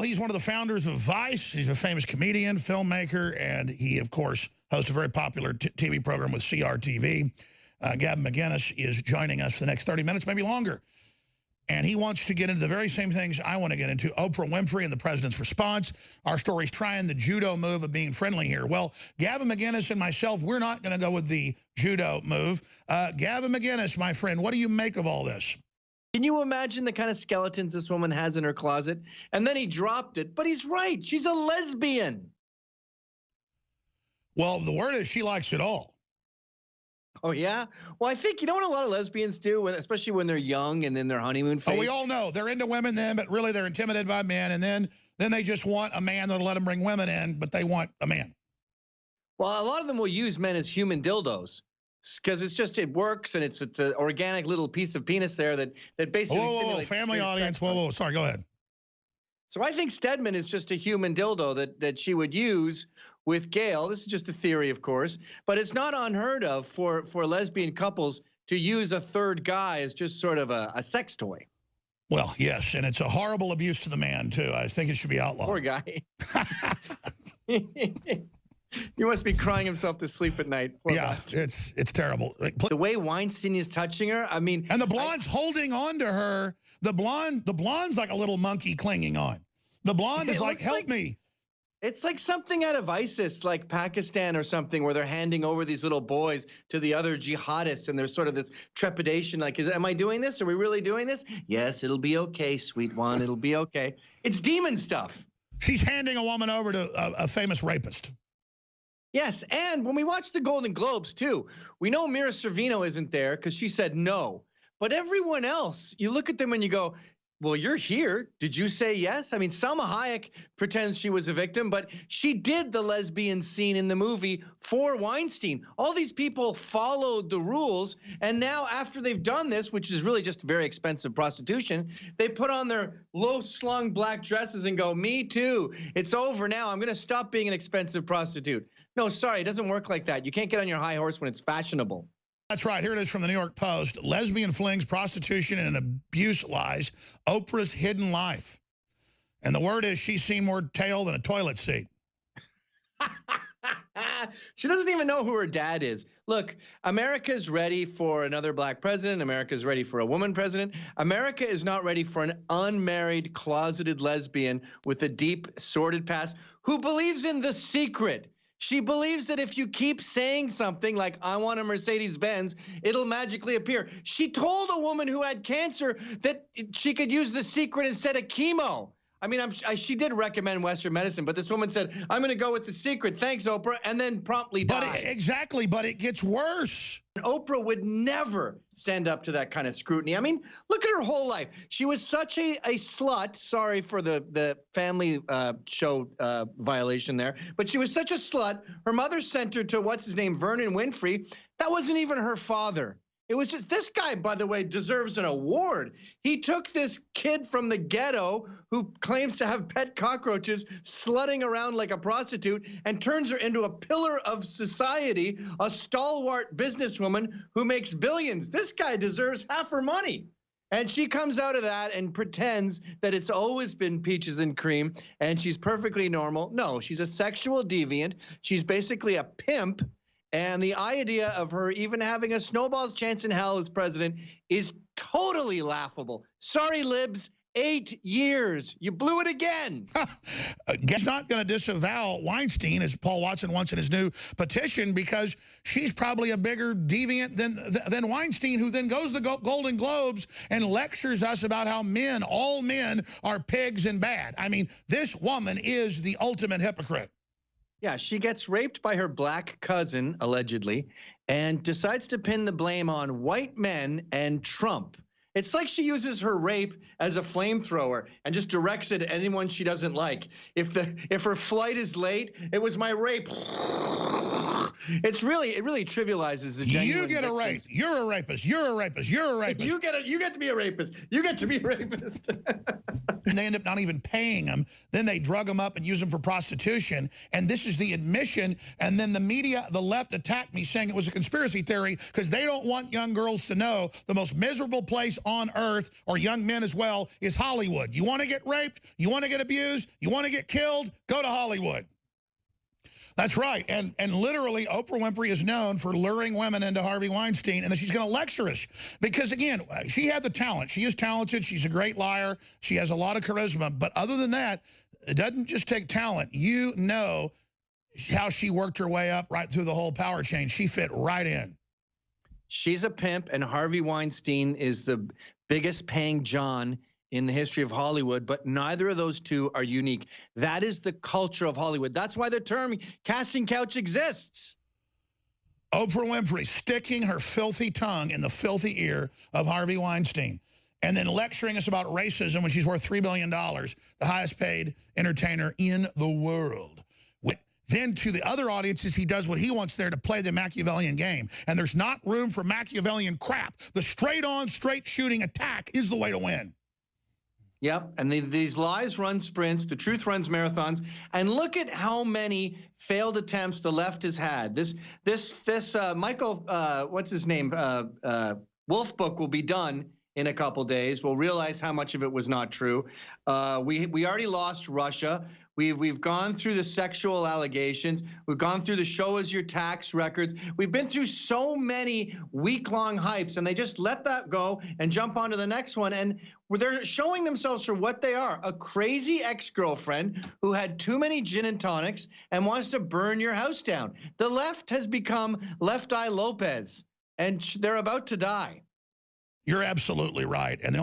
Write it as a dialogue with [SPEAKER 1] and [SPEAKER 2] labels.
[SPEAKER 1] he's one of the founders of Vice. He's a famous comedian, filmmaker, and he, of course, hosts a very popular TV program with CRTV. Gavin McInnes is joining us for the next 30 minutes, maybe longer. And he wants to get into the very same things I want to get into, Oprah Winfrey and the president's response. Our story's trying the judo move of being friendly here. Well, Gavin McInnes and myself, we're not going to go with the judo move. Gavin McInnes, my friend, what do you make of all this?
[SPEAKER 2] Can you imagine the kind of skeletons this woman has in her closet? And then he dropped it, but he's right. She's a lesbian.
[SPEAKER 1] Well, the word is she likes it all.
[SPEAKER 2] Oh, yeah? Well, I think, you know what a lot of lesbians do, especially when they're young and in their honeymoon phase?
[SPEAKER 1] Oh, we all know. They're into women then, but really they're intimidated by men. And then they just want a man that'll let them bring women in, but they want a man.
[SPEAKER 2] Well, a lot of them will use men as human dildos. Because it works, and it's an organic little piece of penis there that basically simulates
[SPEAKER 1] family audience. Whoa, sorry, go ahead.
[SPEAKER 2] So I think Stedman is just a human dildo that she would use with Gail. This is just a theory, of course, but it's not unheard of for lesbian couples to use a third guy as just sort of a sex toy.
[SPEAKER 1] Well, yes, and it's a horrible abuse to the man, too. I think it should be outlawed.
[SPEAKER 2] Poor guy. He must be crying himself to sleep at night. Poor
[SPEAKER 1] yeah,
[SPEAKER 2] bastard.
[SPEAKER 1] it's terrible.
[SPEAKER 2] The way Weinstein is touching her, I mean.
[SPEAKER 1] And the blonde's holding on to her. The blonde's like a little monkey clinging on. The blonde is like, help me. It's
[SPEAKER 2] like something out of ISIS, like Pakistan or something, where they're handing over these little boys to the other jihadists, and there's sort of this trepidation, like, am I doing this? Are we really doing this? Yes, it'll be okay, sweet one. It'll be okay. It's demon stuff.
[SPEAKER 1] She's handing a woman over to a famous rapist.
[SPEAKER 2] Yes, and when we watch the Golden Globes, too, we know Mira Sorvino isn't there because she said no. But everyone else, you look at them and you go, well, you're here. Did you say yes? I mean, Salma Hayek pretends she was a victim, but she did the lesbian scene in the movie for Weinstein. All these people followed the rules, and now after they've done this, which is really just very expensive prostitution, they put on their low-slung black dresses and go, me too. It's over now. I'm going to stop being an expensive prostitute. No, sorry, it doesn't work like that. You can't get on your high horse when it's fashionable.
[SPEAKER 1] That's right. Here it is from the New York Post. Lesbian flings, prostitution, and abuse lies. Oprah's hidden life. And the word is she's seen more tail than a toilet seat.
[SPEAKER 2] She doesn't even know who her dad is. Look, America's ready for another black president. America's ready for a woman president. America is not ready for an unmarried, closeted lesbian with a deep, sordid past who believes in The Secret. She believes that if you keep saying something like, I want a Mercedes-Benz, it'll magically appear. She told a woman who had cancer that she could use The Secret instead of chemo. I mean, she did recommend Western medicine, but this woman said, I'm going to go with The Secret. Thanks, Oprah, and then promptly died.
[SPEAKER 1] Exactly, but it gets worse.
[SPEAKER 2] Oprah would never stand up to that kind of scrutiny. I mean, look at her whole life. She was such a slut. Sorry for the family show violation there, but she was such a slut. Her mother sent her to, what's his name, Vernon Winfrey. That wasn't even her father. It was just, this guy, by the way, deserves an award. He took this kid from the ghetto who claims to have pet cockroaches slutting around like a prostitute and turns her into a pillar of society, a stalwart businesswoman who makes billions. This guy deserves half her money. And she comes out of that and pretends that it's always been peaches and cream and she's perfectly normal. No, she's a sexual deviant. She's basically a pimp. And the idea of her even having a snowball's chance in hell as president is totally laughable. Sorry, libs, 8 years. You blew it again.
[SPEAKER 1] He's not going to disavow Weinstein, as Paul Watson wants in his new petition, because she's probably a bigger deviant than Weinstein, who then goes to the Golden Globes and lectures us about how all men are pigs and bad. I mean, this woman is the ultimate hypocrite.
[SPEAKER 2] Yeah, she gets raped by her black cousin, allegedly, and decides to pin the blame on white men and Trump. It's like she uses her rape as a flamethrower and just directs it at anyone she doesn't like. If her flight is late, it was my rape. It really trivializes the genuine
[SPEAKER 1] You get a rape. You're a rapist. You're a rapist. You're a rapist.
[SPEAKER 2] You get to be a rapist. You get to be a rapist.
[SPEAKER 1] and they end up not even paying them. Then they drug them up and use them for prostitution. And this is the admission. And then the media, the left, attacked me saying it was a conspiracy theory because they don't want young girls to know the most miserable place on earth, or young men as well, is Hollywood. You want to get raped? You want to get abused? You want to get killed? Go to Hollywood. That's right. And literally, Oprah Winfrey is known for luring women into Harvey Weinstein, and then she's going to lecture us. Because, again, she had the talent. She is talented. She's a great liar. She has a lot of charisma. But other than that, it doesn't just take talent. You know how she worked her way up right through the whole power chain. She fit right in.
[SPEAKER 2] She's a pimp, and Harvey Weinstein is the biggest paying John in the history of Hollywood, but neither of those two are unique. That is the culture of Hollywood. That's why the term casting couch exists.
[SPEAKER 1] Oprah Winfrey sticking her filthy tongue in the filthy ear of Harvey Weinstein, and then lecturing us about racism when she's worth $3 billion, the highest paid entertainer in the world. Then to the other audiences, he does what he wants there to play the Machiavellian game. And there's not room for Machiavellian crap. The straight-on, straight-shooting attack is the way to win.
[SPEAKER 2] Yep, and these lies run sprints, the truth runs marathons, and look at how many failed attempts the left has had. This Michael, what's his name, Wolf book will be done in a couple days. We'll realize how much of it was not true. We already lost Russia. We've gone through the sexual allegations. We've gone through the show us your tax records. We've been through so many week-long hypes, and they just let that go and jump onto the next one. And they're showing themselves for what they are, a crazy ex-girlfriend who had too many gin and tonics and wants to burn your house down. The left has become Left Eye Lopez, and they're about to die.
[SPEAKER 1] You're absolutely right. And